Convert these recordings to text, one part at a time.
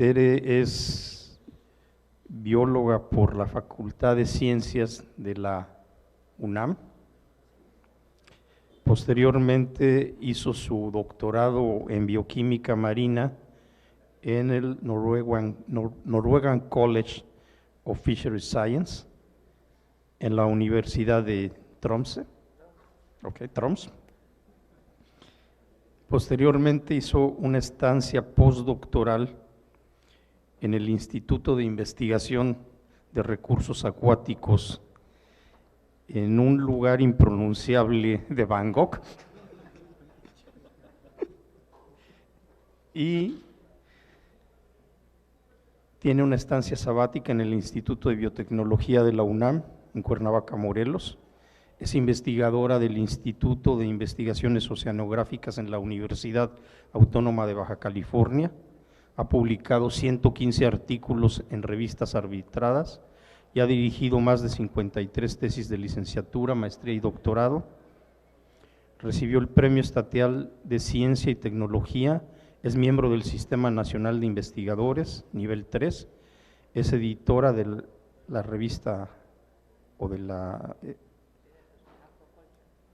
Tere es bióloga por la Facultad de Ciencias de la UNAM. Posteriormente hizo su doctorado en bioquímica marina en el Norwegian College of Fisheries Science en la Universidad de Tromsø. Posteriormente hizo una estancia postdoctoral en el Instituto de Investigación de Recursos Acuáticos en un lugar impronunciable de Bangkok, y tiene una estancia sabática en el Instituto de Biotecnología de la UNAM, en Cuernavaca, Morelos. Es investigadora del Instituto de Investigaciones Oceanográficas en la Universidad Autónoma de Baja California. Ha publicado 115 artículos en revistas arbitradas y ha dirigido más de 53 tesis de licenciatura, maestría y doctorado. Recibió el Premio Estatal de Ciencia y Tecnología, es miembro del Sistema Nacional de Investigadores, nivel 3, es editora de la revista o de la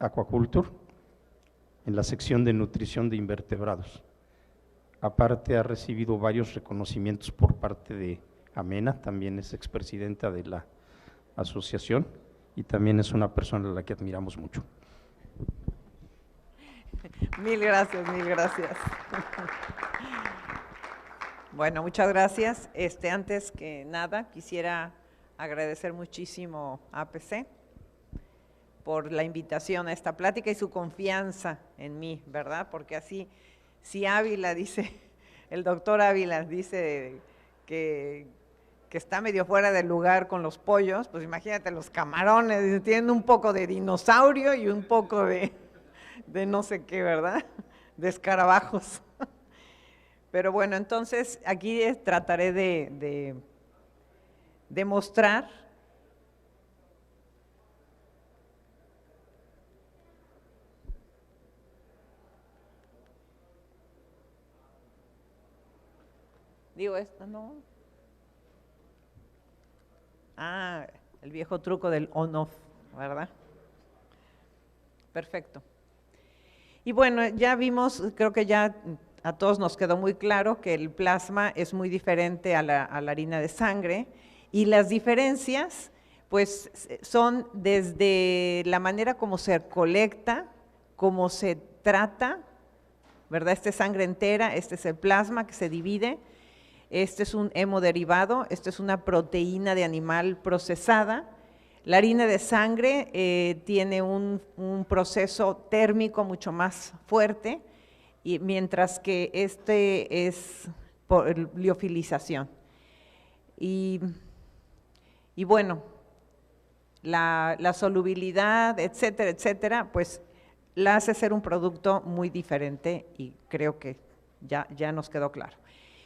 Aquaculture, en la sección de nutrición de invertebrados. Aparte ha recibido varios reconocimientos por parte de Amena, también es expresidenta de la asociación y también es una persona a la que admiramos mucho. Mil gracias, mil gracias. Bueno, muchas gracias. Antes que nada, quisiera agradecer muchísimo a APC por la invitación a esta plática y su confianza en mí, ¿verdad? Porque así, si Ávila dice, el doctor Ávila dice que está medio fuera del lugar con los pollos, pues imagínate los camarones, tienen un poco de dinosaurio y un poco de no sé qué, ¿verdad? De escarabajos. Pero bueno, entonces aquí trataré de mostrar esto no. El viejo truco del on-off, ¿verdad? Perfecto. Y bueno, ya vimos, creo que ya a todos nos quedó muy claro que el plasma es muy diferente a la harina de sangre, y las diferencias pues son desde la manera como se colecta, cómo se trata, ¿verdad? Este es sangre entera, este es el plasma que se divide, este es un hemoderivado, esto es una proteína de animal procesada. La harina de sangre tiene un proceso térmico mucho más fuerte, y mientras que este es por liofilización. Y bueno, la solubilidad, etcétera, etcétera, pues la hace ser un producto muy diferente, y creo que ya nos quedó claro.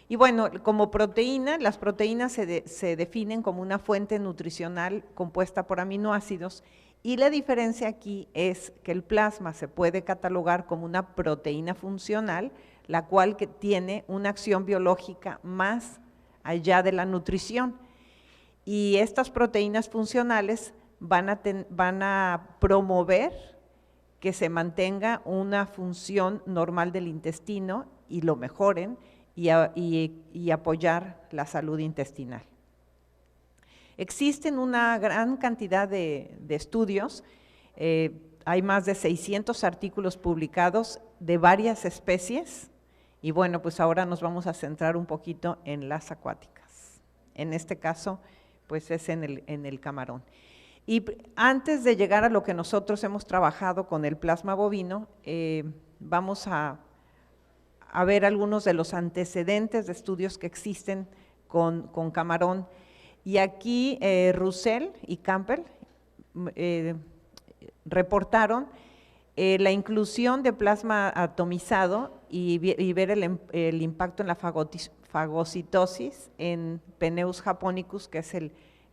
Y bueno, como proteína, las proteínas se definen como una fuente nutricional compuesta por aminoácidos, y la diferencia aquí es que el plasma se puede catalogar como una proteína funcional, la cual que tiene una acción biológica más allá de la nutrición. Y estas proteínas funcionales van a promover que se mantenga una función normal del intestino y lo mejoren, y apoyar la salud intestinal. Existen una gran cantidad de estudios, hay más de 600 artículos publicados de varias especies, y bueno, pues ahora nos vamos a centrar un poquito en las acuáticas. En este caso, pues es en el camarón. Y antes de llegar a lo que nosotros hemos trabajado con el plasma bovino, vamos a ver algunos de los antecedentes de estudios que existen con camarón. Y aquí Russell y Campbell reportaron la inclusión de plasma atomizado y ver el impacto en la fagocitosis en Peneus japonicus, que es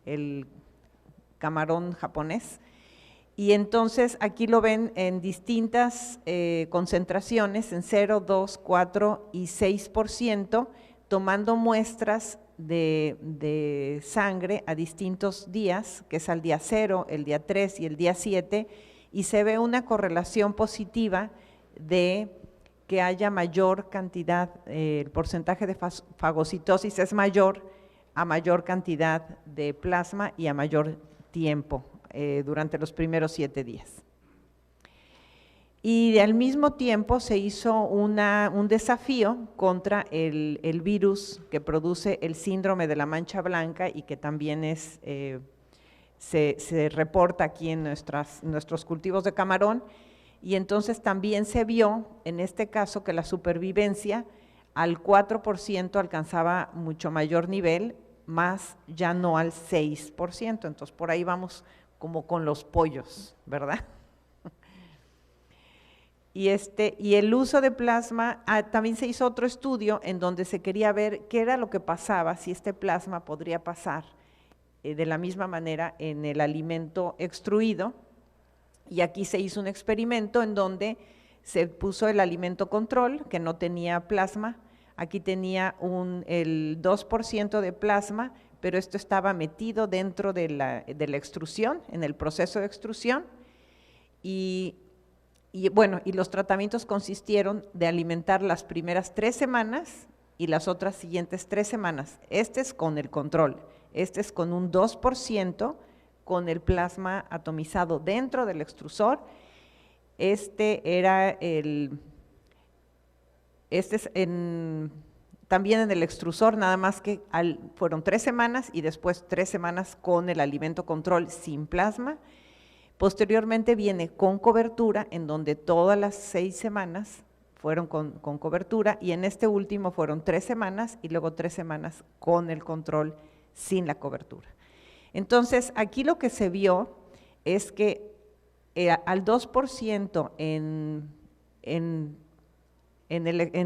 el camarón japonés. Y entonces aquí lo ven en distintas concentraciones, en 0, 2, 4 y 6%, tomando muestras de sangre a distintos días, que es al día 0, el día 3 y el día 7, y se ve una correlación positiva de que haya mayor cantidad, el porcentaje de fagocitosis es mayor a mayor cantidad de plasma y a mayor tiempo durante los primeros 7 días. Y al mismo tiempo se hizo un desafío contra el virus que produce el síndrome de la mancha blanca y que también se reporta aquí en nuestros cultivos de camarón, y entonces también se vio en este caso que la supervivencia al 4% alcanzaba mucho mayor nivel, más ya no al 6%, entonces por ahí vamos como con los pollos, ¿verdad? Y el uso de plasma, también se hizo otro estudio en donde se quería ver qué era lo que pasaba, si este plasma podría pasar de la misma manera en el alimento extruido, y aquí se hizo un experimento en donde se puso el alimento control, que no tenía plasma, aquí tenía el 2% de plasma, pero esto estaba metido dentro de la extrusión, en el proceso de extrusión, y los tratamientos consistieron de alimentar las primeras 3 semanas y las otras siguientes 3 semanas. Este es con el control, este es con un 2% con el plasma atomizado dentro del extrusor. También en el extrusor, nada más que fueron 3 semanas y después 3 semanas con el alimento control sin plasma. Posteriormente viene con cobertura, en donde todas las 6 semanas fueron con cobertura, y en este último fueron 3 semanas y luego 3 semanas con el control sin la cobertura. Entonces, aquí lo que se vio es que al 2% en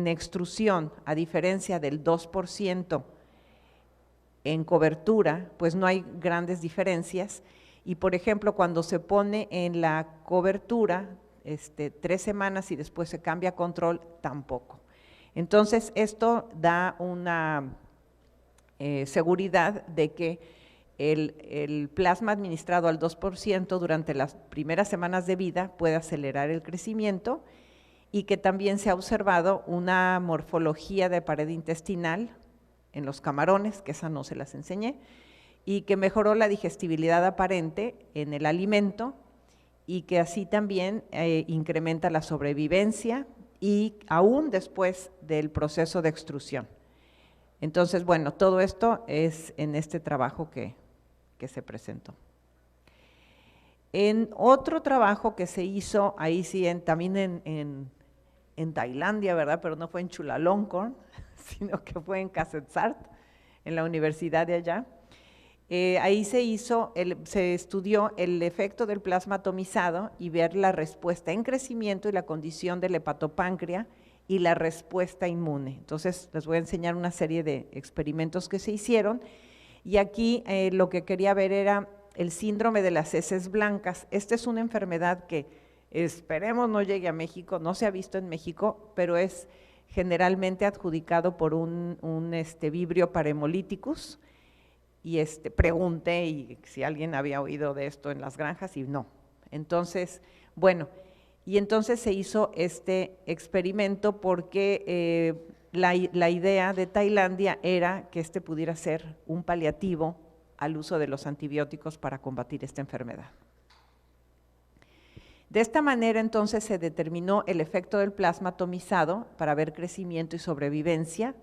extrusión, a diferencia del 2% en cobertura, pues no hay grandes diferencias. Y por ejemplo, cuando se pone en la cobertura 3 semanas y después se cambia a control, tampoco. Entonces, esto da una seguridad de que el plasma administrado al 2% durante las primeras semanas de vida puede acelerar el crecimiento, y que también se ha observado una morfología de pared intestinal en los camarones, que esa no se las enseñé, y que mejoró la digestibilidad aparente en el alimento, y que así también incrementa la sobrevivencia y aún después del proceso de extrusión. Entonces, bueno, todo esto es en este trabajo que se presentó. En otro trabajo que se hizo, ahí sí, también en Tailandia, ¿verdad? Pero no fue en Chulalongkorn, sino que fue en Kasetsart, en la universidad de allá. Ahí se estudió el efecto del plasma atomizado y ver la respuesta en crecimiento y la condición del hepatopáncreas y la respuesta inmune. Entonces, les voy a enseñar una serie de experimentos que se hicieron, y aquí lo que quería ver era el síndrome de las heces blancas. Esta es una enfermedad que esperemos no llegue a México, no se ha visto en México, pero es generalmente adjudicado por un Vibrio parhemolyticus, y pregunté y si alguien había oído de esto en las granjas, y no. Entonces, bueno, y entonces se hizo este experimento porque la idea de Tailandia era que pudiera ser un paliativo al uso de los antibióticos para combatir esta enfermedad. De esta manera, entonces, se determinó el efecto del plasma atomizado para ver crecimiento y sobrevivencia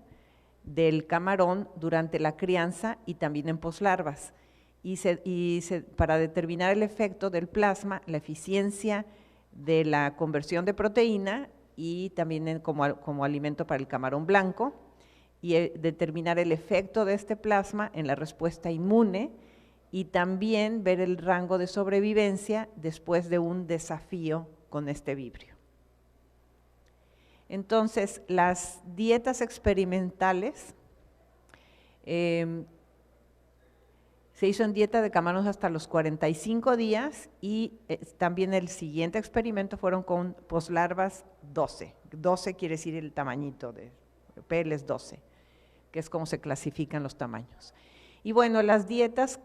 del camarón durante la crianza y también en poslarvas. Para determinar el efecto del plasma, la eficiencia de la conversión de proteína y también como alimento para el camarón blanco, y determinar el efecto de este plasma en la respuesta inmune, y también ver el rango de sobrevivencia después de un desafío con este vibrio. Entonces, las dietas experimentales se hizo en dieta de camarones hasta los 45 días, y también el siguiente experimento fueron con poslarvas 12. 12 quiere decir el tamañito de PL es 12. que es como se clasifican los tamaños. Y bueno, las dietas,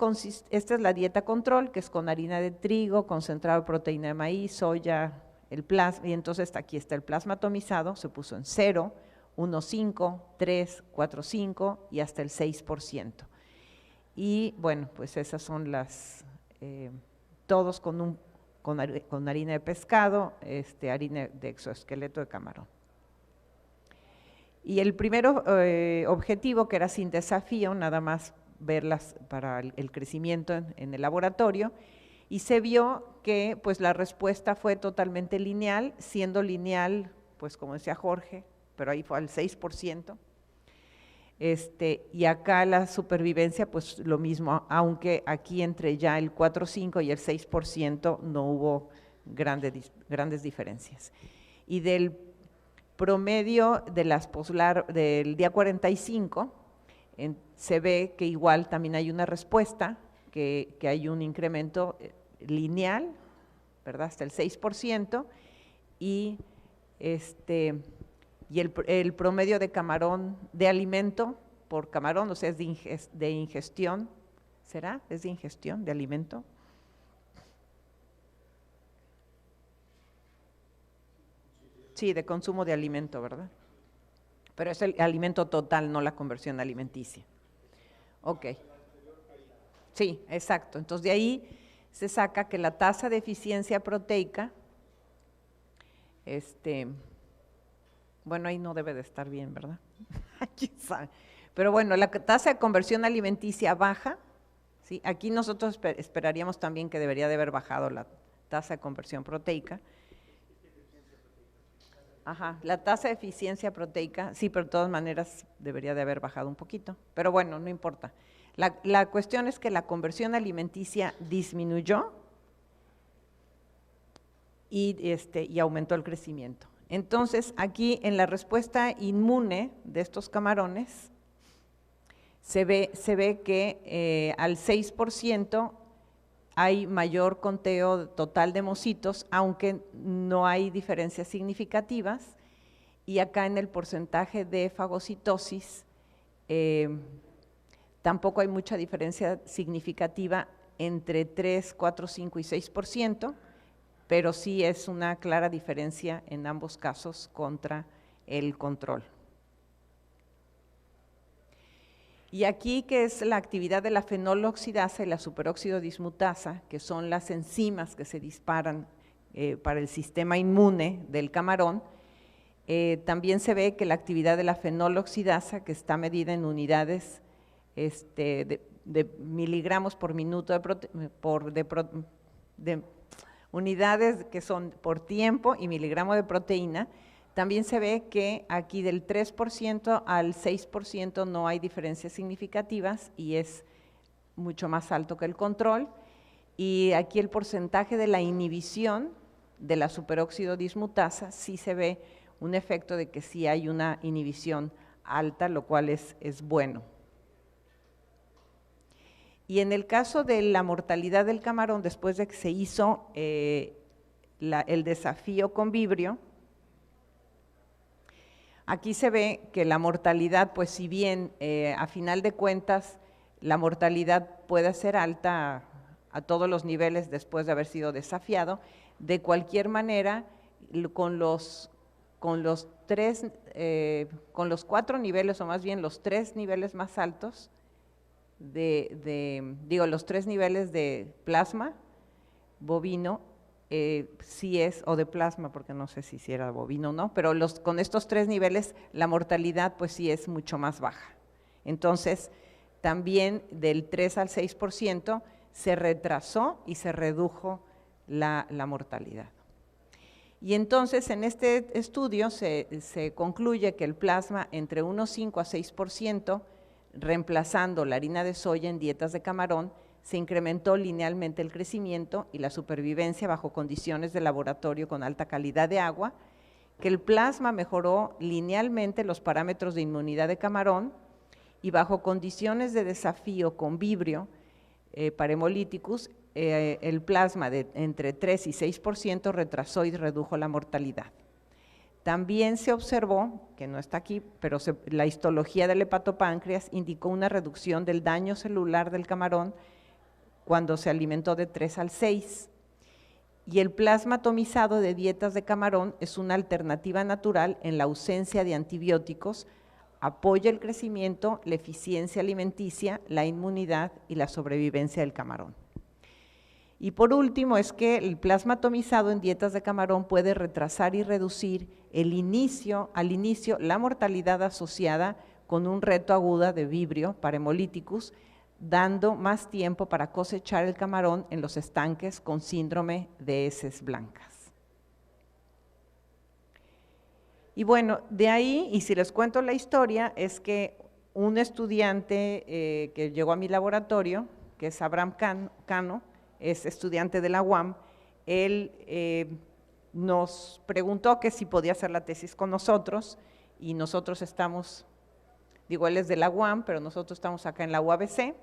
esta es la dieta control, que es con harina de trigo, concentrado de proteína de maíz, soya, el plasma, y entonces aquí está el plasma atomizado, se puso en 0, 1,5, 3, 4,5 y hasta el 6%. Y bueno, pues esas son las, todos con harina de pescado, harina de exoesqueleto de camarón. Y el primer objetivo, que era sin desafío, nada más verlas para el crecimiento en el laboratorio, y se vio que pues la respuesta fue totalmente lineal, siendo lineal, pues como decía Jorge, pero ahí fue al 6%, y acá la supervivencia pues lo mismo, aunque aquí entre ya el 4,5 y el 6% no hubo grandes diferencias. Y del promedio de las del día 45, se ve que igual también hay una respuesta, que hay un incremento lineal, ¿verdad? Hasta el 6%, y el promedio de camarón, de alimento por camarón, o sea, es de ingestión, ¿será? ¿Es de ingestión, de alimento? Sí, de consumo de alimento, ¿verdad? Pero es el alimento total, no la conversión alimenticia. Ok. Sí, exacto. Entonces de ahí se saca que la tasa de eficiencia proteica, bueno, ahí no debe de estar bien, ¿verdad? ¿Quién sabe? Pero bueno, la tasa de conversión alimenticia baja, ¿sí? Aquí nosotros esperaríamos también que debería de haber bajado la tasa de conversión proteica. Ajá, la tasa de eficiencia proteica, sí, pero de todas maneras debería de haber bajado un poquito, pero bueno, no importa. La cuestión es que la conversión alimenticia disminuyó y aumentó el crecimiento. Entonces, aquí en la respuesta inmune de estos camarones, se ve que al 6% hay mayor conteo total de mocitos, aunque no hay diferencias significativas, y acá en el porcentaje de fagocitosis tampoco hay mucha diferencia significativa entre 3, 4, 5 y 6%, pero sí es una clara diferencia en ambos casos contra el control. Y aquí, que es la actividad de la fenoloxidasa y la superóxido dismutasa, que son las enzimas que se disparan para el sistema inmune del camarón, también se ve que la actividad de la fenoloxidasa, que está medida en unidades de miligramos por minuto de unidades que son por tiempo y miligramo de proteína, también se ve que aquí del 3% al 6% no hay diferencias significativas y es mucho más alto que el control. Y aquí el porcentaje de la inhibición de la superóxido dismutasa, sí se ve un efecto de que sí hay una inhibición alta, lo cual es bueno. Y en el caso de la mortalidad del camarón, después de que se hizo el desafío con Vibrio, aquí se ve que la mortalidad, pues si bien a final de cuentas la mortalidad puede ser alta a todos los niveles después de haber sido desafiado, de cualquier manera con los 4 niveles, o más bien los 3 niveles más altos, los 3 niveles de plasma bovino, sí es, o de plasma, porque no sé si era bovino o no, pero con estos 3 niveles la mortalidad pues sí es mucho más baja. Entonces, también del 3 al 6% se retrasó y se redujo la mortalidad. Y entonces en este estudio se concluye que el plasma entre 1,5 a 6%, reemplazando la harina de soya en dietas de camarón, se incrementó linealmente el crecimiento y la supervivencia bajo condiciones de laboratorio con alta calidad de agua, que el plasma mejoró linealmente los parámetros de inmunidad de camarón y bajo condiciones de desafío con Vibrio para hemolíticos, el plasma de entre 3 y 6% retrasó y redujo la mortalidad. También se observó, que no está aquí, pero la histología del hepatopáncreas indicó una reducción del daño celular del camarón cuando se alimentó de 3 al 6. Y el plasma atomizado de dietas de camarón es una alternativa natural en la ausencia de antibióticos, apoya el crecimiento, la eficiencia alimenticia, la inmunidad y la sobrevivencia del camarón. Y por último es que el plasma atomizado en dietas de camarón puede retrasar y reducir al inicio la mortalidad asociada con un reto aguda de Vibrio para hemolíticos, dando más tiempo para cosechar el camarón en los estanques con síndrome de heces blancas. Y bueno, de ahí, y si les cuento la historia, es que un estudiante que llegó a mi laboratorio, que es Abraham Cano, es estudiante de la UAM, él nos preguntó que si podía hacer la tesis con nosotros, y nosotros estamos, digo, él es de la UAM, pero nosotros estamos acá en la UABC,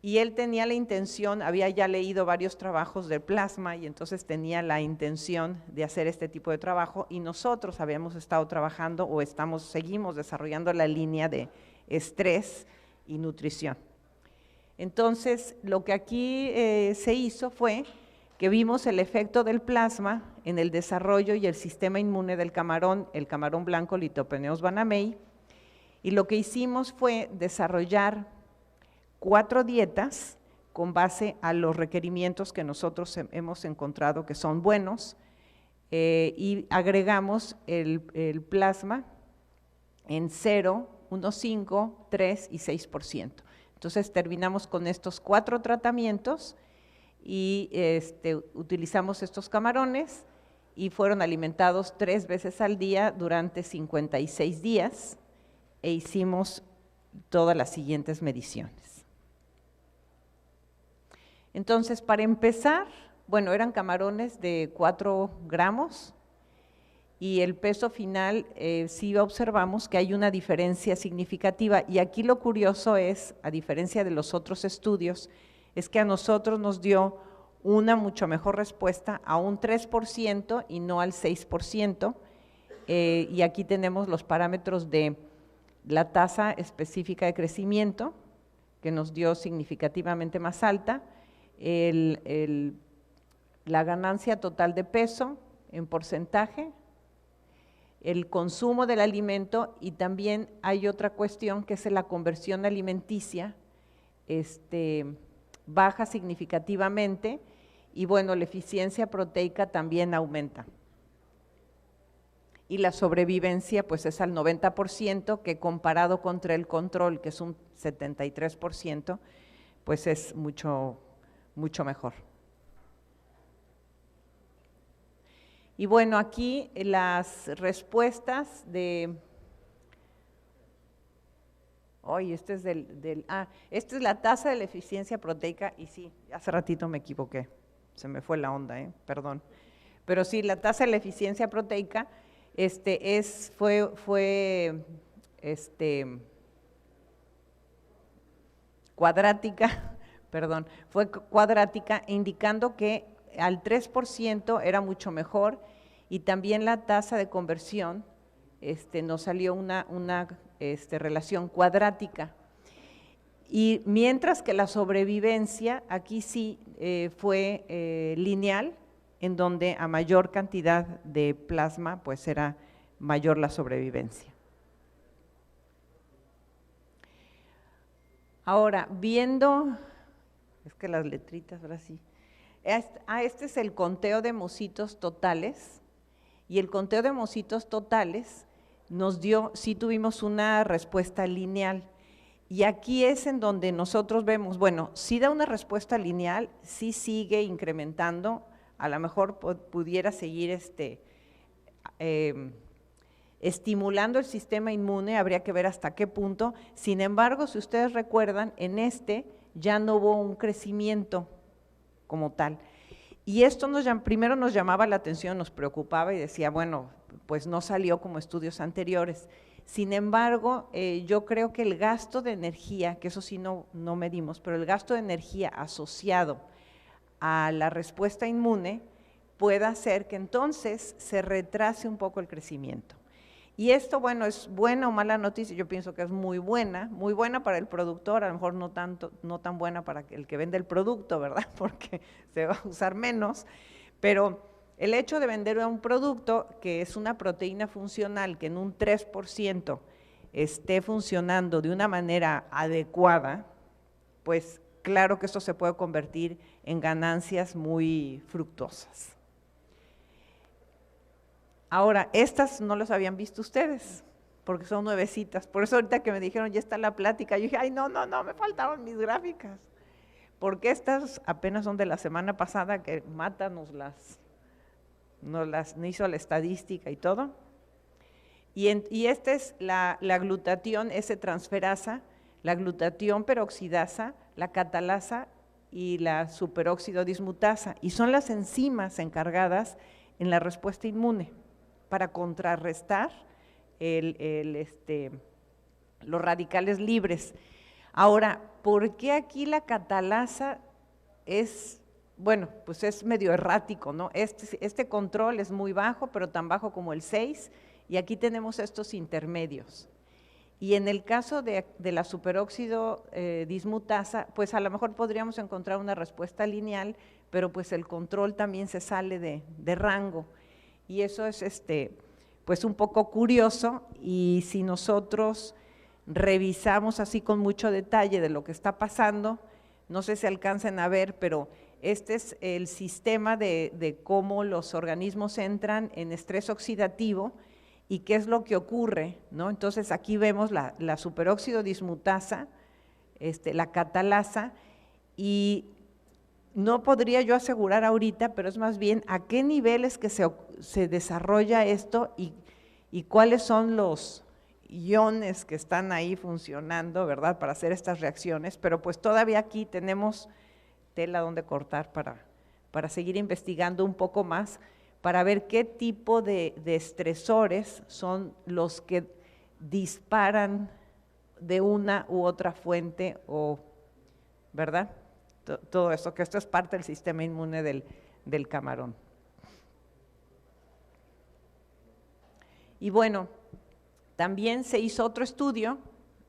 y él tenía la intención, había ya leído varios trabajos del plasma, y entonces tenía la intención de hacer este tipo de trabajo, y nosotros habíamos estado trabajando, o seguimos desarrollando la línea de estrés y nutrición. Entonces, lo que aquí se hizo fue que vimos el efecto del plasma en el desarrollo y el sistema inmune del camarón, el camarón blanco Litopeneus banamei, y lo que hicimos fue desarrollar 4 dietas con base a los requerimientos que nosotros hemos encontrado que son buenos, y agregamos el plasma en 0, 1, 5, 3 y 6%. Entonces terminamos con estos 4 tratamientos y utilizamos estos camarones y fueron alimentados 3 veces al día durante 56 días e hicimos todas las siguientes mediciones. Entonces, para empezar, bueno, eran camarones de 4 gramos y el peso final sí observamos que hay una diferencia significativa, y aquí lo curioso es, a diferencia de los otros estudios, es que a nosotros nos dio una mucho mejor respuesta a un 3% y no al 6%, y aquí tenemos los parámetros de la tasa específica de crecimiento, que nos dio significativamente más alta, la ganancia total de peso en porcentaje, el consumo del alimento, y también hay otra cuestión que es la conversión alimenticia, baja significativamente, y bueno, la eficiencia proteica también aumenta. Y la sobrevivencia pues es al 90%, que comparado contra el control, que es un 73%, pues es mucho mejor. Y bueno, aquí las respuestas de, esta es la tasa de la eficiencia proteica, y sí, hace ratito me equivoqué, se me fue la onda, perdón. Pero sí, la tasa de la eficiencia proteica fue cuadrática, perdón, fue cuadrática, indicando que al 3% era mucho mejor, y también la tasa de conversión nos salió una relación cuadrática. Y mientras que la sobrevivencia aquí sí fue lineal, en donde a mayor cantidad de plasma pues era mayor la sobrevivencia. Ahora, viendo, es que las letritas ahora sí, este es el conteo de hemocitos totales, y el conteo de hemocitos totales nos dio, sí tuvimos una respuesta lineal, y aquí es en donde nosotros vemos, bueno, sí da una respuesta lineal, sí sigue incrementando, a lo mejor pudiera seguir estimulando el sistema inmune, habría que ver hasta qué punto. Sin embargo, si ustedes recuerdan, en ya no hubo un crecimiento como tal. Y esto primero nos llamaba la atención, nos preocupaba y decía, bueno, pues no salió como estudios anteriores. Sin embargo, yo creo que el gasto de energía, que eso sí no medimos, pero el gasto de energía asociado a la respuesta inmune, pueda hacer que entonces se retrase un poco el crecimiento. Y esto, bueno, ¿es buena o mala noticia? Yo pienso que es muy buena para el productor, a lo mejor no tan buena para el que vende el producto, ¿verdad? Porque se va a usar menos, pero el hecho de vender un producto que es una proteína funcional, que en un 3% esté funcionando de una manera adecuada, pues claro que esto se puede convertir en ganancias muy fructuosas. Ahora, estas no las habían visto ustedes, porque son nuevecitas. Por eso ahorita que me dijeron, ya está la plática, yo dije, ay, no, me faltaron mis gráficas. Porque estas apenas son de la semana pasada, que Mata nos hizo la estadística y todo. Y esta es la glutatión S-transferasa, la glutatión peroxidasa, la catalasa y la superóxido dismutasa. Y son las enzimas encargadas en la respuesta inmune, para contrarrestar los radicales libres. Ahora, ¿por qué aquí la catalasa es, bueno, pues es medio errático, ¿no? Este control es muy bajo, pero tan bajo como el 6, y aquí tenemos estos intermedios. Y en el caso de la superóxido dismutasa, pues a lo mejor podríamos encontrar una respuesta lineal, pero pues el control también se sale de rango. Y eso es pues un poco curioso, y si nosotros revisamos así con mucho detalle de lo que está pasando, no sé si alcancen a ver, pero este es el sistema de cómo los organismos entran en estrés oxidativo y qué es lo que ocurre, ¿no? Entonces aquí vemos la superóxido dismutasa, la catalasa, y no podría yo asegurar ahorita, pero es más bien a qué niveles que se desarrolla esto y cuáles son los iones que están ahí funcionando, ¿verdad?, para hacer estas reacciones, pero pues todavía aquí tenemos tela donde cortar para seguir investigando un poco más, para ver qué tipo de estresores son los que disparan de una u otra fuente, ¿verdad? Todo eso, que esto es parte del sistema inmune del camarón. Y bueno, también se hizo otro estudio,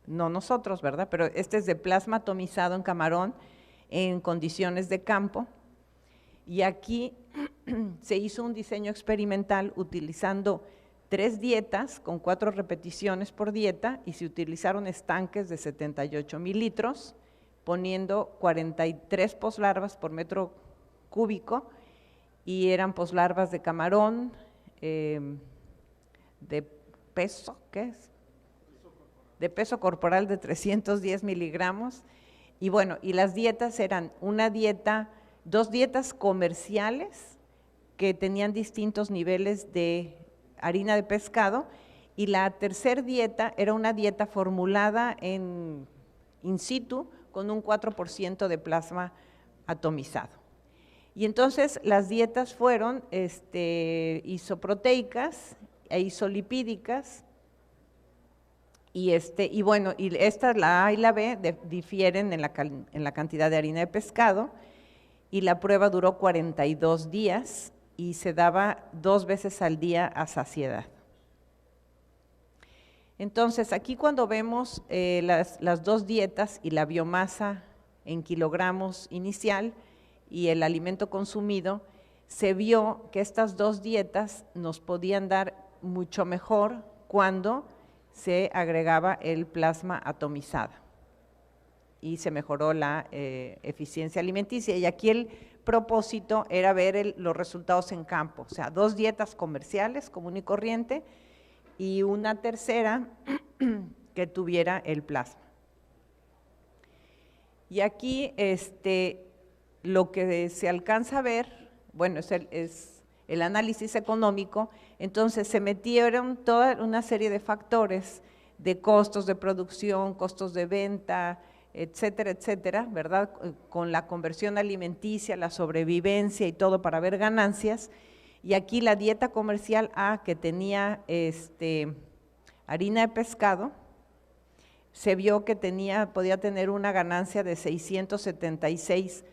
no nosotros, ¿verdad?, pero este es de plasma atomizado en camarón en condiciones de campo, y aquí se hizo un diseño experimental utilizando 3 dietas con 4 repeticiones por dieta, y se utilizaron estanques de 78 mililitros, poniendo 43 poslarvas por metro cúbico, y eran poslarvas de camarón, de peso, ¿qué es? De peso corporal de 310 miligramos, y bueno, y las dietas eran 2 dietas comerciales que tenían distintos niveles de harina de pescado, y la tercera dieta era una dieta formulada in situ con un 4% de plasma atomizado. Y entonces las dietas fueron isoproteicas e isolipídicas, y bueno, y estas, la A y la B, difieren en la cantidad de harina de pescado, y la prueba duró 42 días y se daba 2 veces al día a saciedad. Entonces, aquí cuando vemos las 2 dietas y la biomasa en kilogramos inicial y el alimento consumido, se vio que estas 2 dietas nos podían dar mucho mejor cuando se agregaba el plasma atomizado y se mejoró la eficiencia alimenticia. Y aquí el propósito era ver los resultados en campo, o sea, 2 dietas comerciales común y corriente y una tercera que tuviera el plasma. Y aquí lo que se alcanza a ver, bueno, es el análisis económico. Entonces se metieron toda una serie de factores de costos de producción, costos de venta, etcétera, etcétera, ¿verdad?, con la conversión alimenticia, la sobrevivencia y todo para ver ganancias. Y aquí la dieta comercial A, que tenía harina de pescado, se vio que podía tener una ganancia de $676,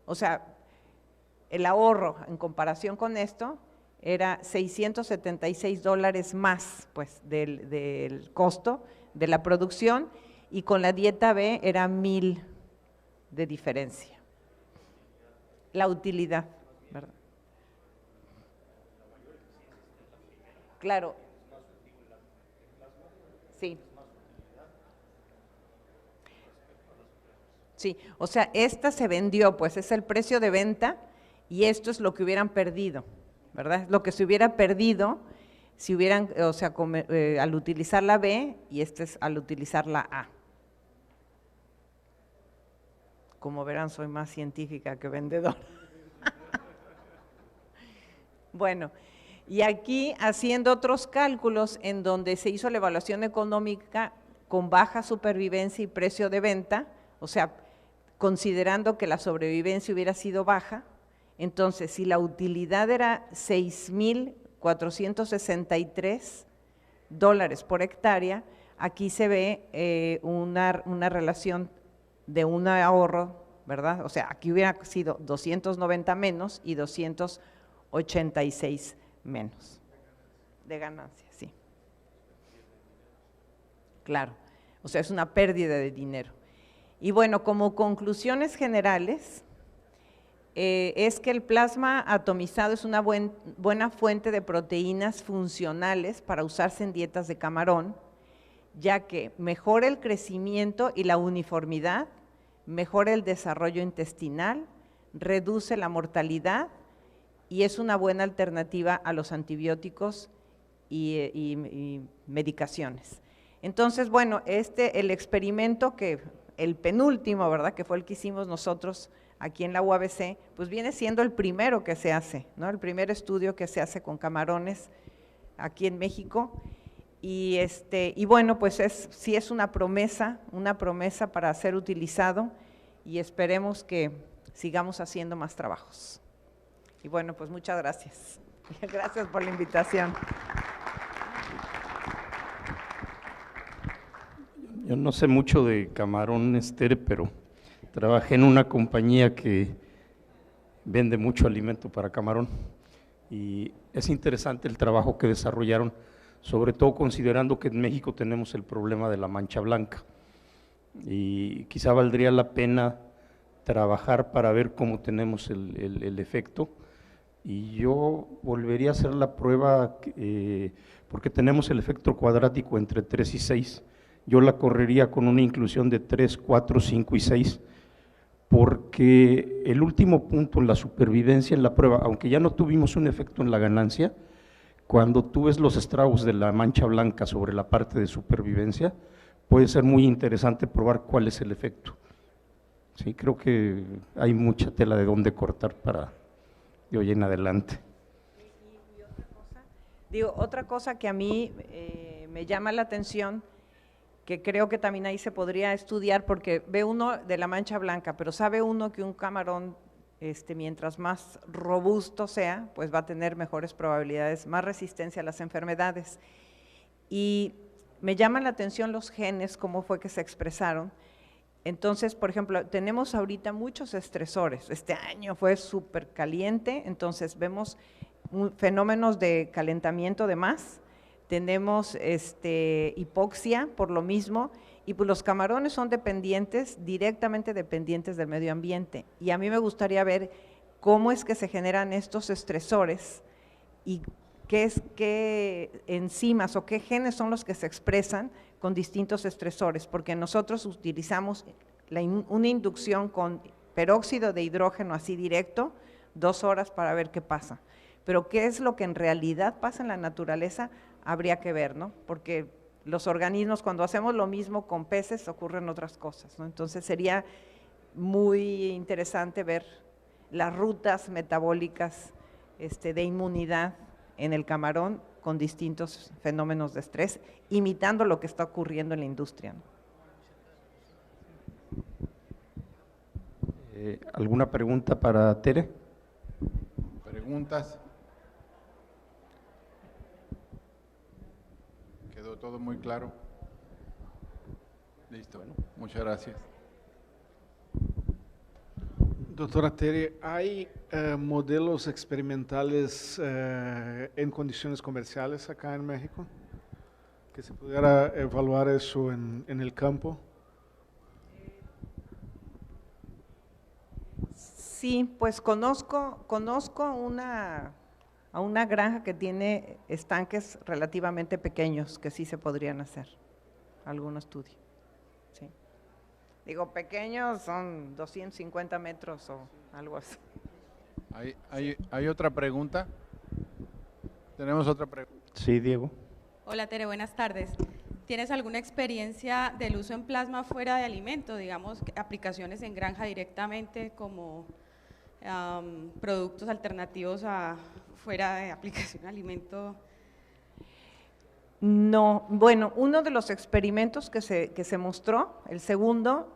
o sea, el ahorro en comparación con esto era $676 más, pues, del costo de la producción, y con la dieta B era 1,000 de diferencia. La utilidad, ¿verdad? Claro. Sí. Sí, o sea, esta se vendió, pues es el precio de venta, y esto es lo que hubieran perdido, ¿verdad? Lo que se hubiera perdido si hubieran, o sea, al utilizar la B, y este es al utilizar la A. Como verán, soy más científica que vendedora. Bueno, y aquí haciendo otros cálculos en donde se hizo la evaluación económica con baja supervivencia y precio de venta, o sea, considerando que la sobrevivencia hubiera sido baja, entonces si la utilidad era $6,463 por hectárea, aquí se ve una relación de un ahorro, ¿verdad? O sea, aquí hubiera sido 290 menos y 286 menos de ganancia, sí. Claro, o sea, es una pérdida de dinero. Y bueno, como conclusiones generales, es que el plasma atomizado es una buena fuente de proteínas funcionales para usarse en dietas de camarón, ya que mejora el crecimiento y la uniformidad, mejora el desarrollo intestinal, reduce la mortalidad y es una buena alternativa a los antibióticos y medicaciones. Entonces, bueno, el experimento el penúltimo, ¿verdad?, que fue el que hicimos nosotros aquí en la UABC, pues viene siendo el primero que se hace, ¿no? El primer estudio que se hace con camarones aquí en México, y bueno, pues sí es una promesa para ser utilizado, y esperemos que sigamos haciendo más trabajos. Y bueno, pues muchas gracias. Gracias por la invitación. Yo no sé mucho de camarón, pero trabajé en una compañía que vende mucho alimento para camarón, y es interesante el trabajo que desarrollaron, sobre todo considerando que en México tenemos el problema de la mancha blanca, y quizá valdría la pena trabajar para ver cómo tenemos el efecto, y yo volvería a hacer la prueba porque tenemos el efecto cuadrático entre 3 y 6, yo la correría con una inclusión de 3, 4, 5 y 6, porque el último punto en la supervivencia en la prueba, aunque ya no tuvimos un efecto en la ganancia, cuando tú ves los estragos de la mancha blanca sobre la parte de supervivencia, puede ser muy interesante probar cuál es el efecto. Sí, creo que hay mucha tela de dónde cortar para de hoy en adelante. Y otra cosa, otra cosa que a mí me llama la atención, que creo que también ahí se podría estudiar, porque ve uno de la mancha blanca, pero sabe uno que un camarón, mientras más robusto sea, pues va a tener mejores probabilidades, más resistencia a las enfermedades. Y me llaman la atención los genes, cómo fue que se expresaron. Entonces, por ejemplo, tenemos ahorita muchos estresores. Este año fue súper caliente, entonces vemos fenómenos de calentamiento de más, tenemos hipoxia por lo mismo, y pues los camarones son directamente dependientes del medio ambiente, y a mí me gustaría ver cómo es que se generan estos estresores y qué enzimas o qué genes son los que se expresan con distintos estresores, porque nosotros utilizamos una inducción con peróxido de hidrógeno así directo, 2 horas para ver qué pasa, pero qué es lo que en realidad pasa en la naturaleza habría que ver, ¿no? Porque los organismos, cuando hacemos lo mismo con peces, ocurren otras cosas, ¿no? Entonces sería muy interesante ver las rutas metabólicas de inmunidad en el camarón con distintos fenómenos de estrés, imitando lo que está ocurriendo en la industria, ¿no? ¿Alguna pregunta para Tere? ¿Preguntas? ¿Quedó todo muy claro? Listo, muchas gracias. Doctora Tere, ¿hay modelos experimentales en condiciones comerciales acá en México? ¿Que se pudiera evaluar eso en el campo? Sí, pues conozco a una granja que tiene estanques relativamente pequeños que sí se podrían hacer algún estudio. Sí. Digo, pequeños son 250 metros o algo así. ¿Hay otra pregunta? ¿Tenemos otra pregunta? Sí, Diego. Hola Tere, buenas tardes. ¿Tienes alguna experiencia del uso en plasma fuera de alimento, digamos, aplicaciones en granja directamente como productos alternativos a fuera de aplicación de alimento? No, bueno, uno de los experimentos que se mostró, el segundo,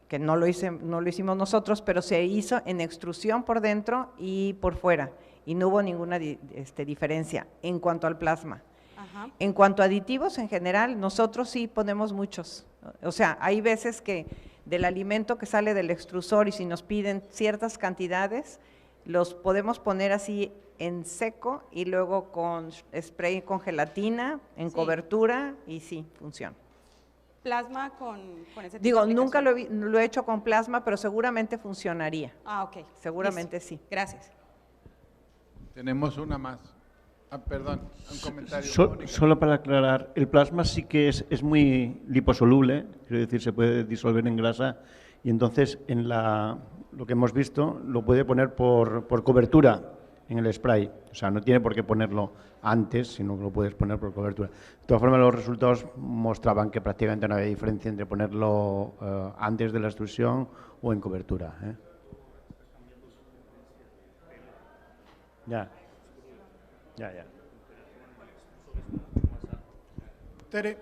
que no lo hicimos nosotros, pero se hizo en extrusión por dentro y por fuera, y no hubo ninguna diferencia en cuanto al plasma. Ajá. En cuanto a aditivos en general, nosotros sí ponemos muchos. O sea, hay veces que del alimento que sale del extrusor y si nos piden ciertas cantidades, los podemos poner así en seco y luego con spray con gelatina, en Sí. cobertura y sí, funciona. Plasma con ese tipo Digo, de nunca aplicación. lo he hecho con plasma, pero seguramente funcionaría. Ah, ok. Seguramente Listo. sí. Gracias. Tenemos una más. Perdón, un comentario. Mónica. Solo para aclarar, el plasma sí que es muy liposoluble, quiero decir, se puede disolver en grasa y entonces lo que hemos visto lo puede poner por cobertura en el spray, o sea, no tiene por qué ponerlo antes, sino que lo puedes poner por cobertura. De todas formas, los resultados mostraban que prácticamente no había diferencia entre ponerlo antes de la extrusión o en cobertura. Ya. Tere.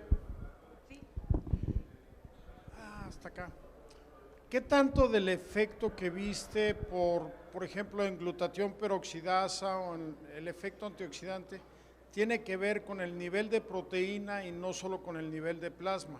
Hasta acá. ¿Qué tanto del efecto que viste por ejemplo, en glutatión peroxidasa o en el efecto antioxidante, tiene que ver con el nivel de proteína y no solo con el nivel de plasma?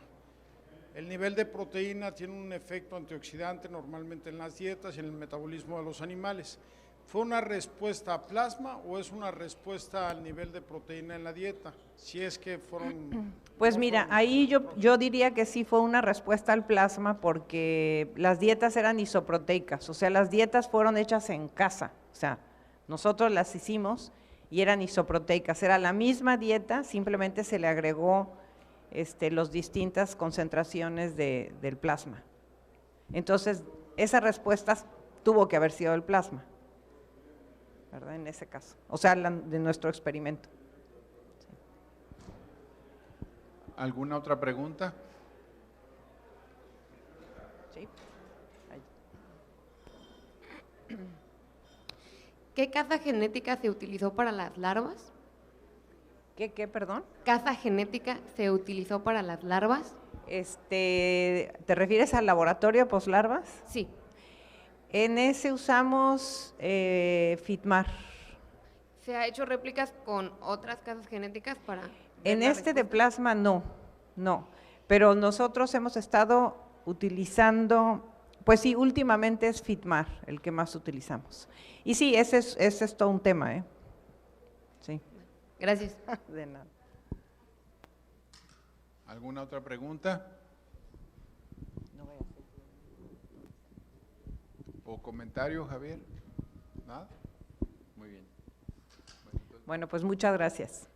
El nivel de proteína tiene un efecto antioxidante normalmente en las dietas y en el metabolismo de los animales. ¿Fue una respuesta a plasma o es una respuesta al nivel de proteína en la dieta? Si es que fueron… Pues no mira, fueron- ahí yo diría que sí fue una respuesta al plasma porque las dietas eran isoproteicas, o sea, las dietas fueron hechas en casa, o sea, nosotros las hicimos y eran isoproteicas, era la misma dieta, simplemente se le agregó las distintas concentraciones del plasma. Entonces, esa respuesta tuvo que haber sido el plasma, ¿verdad? En ese caso, o sea, de nuestro experimento. ¿Alguna otra pregunta? ¿Sí? Ahí. ¿Qué caza genética se utilizó para las larvas? ¿Qué, perdón? ¿Caza genética se utilizó para las larvas? ¿Te refieres al laboratorio poslarvas? Sí. En ese usamos Fitmar. ¿Se ha hecho réplicas con otras cazas genéticas para… ver En la este de respuesta? plasma no, pero nosotros hemos estado utilizando, pues sí, últimamente es Fitmar el que más utilizamos. Y sí, ese es todo un tema, ¿eh? Sí. Gracias. De nada. ¿Alguna otra pregunta? ¿O comentario, Javier? ¿Nada? Muy bien. Bueno, pues muchas gracias.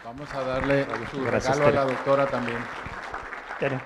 Vamos a darle su Gracias, regalo a Tere. la doctora también. Tere.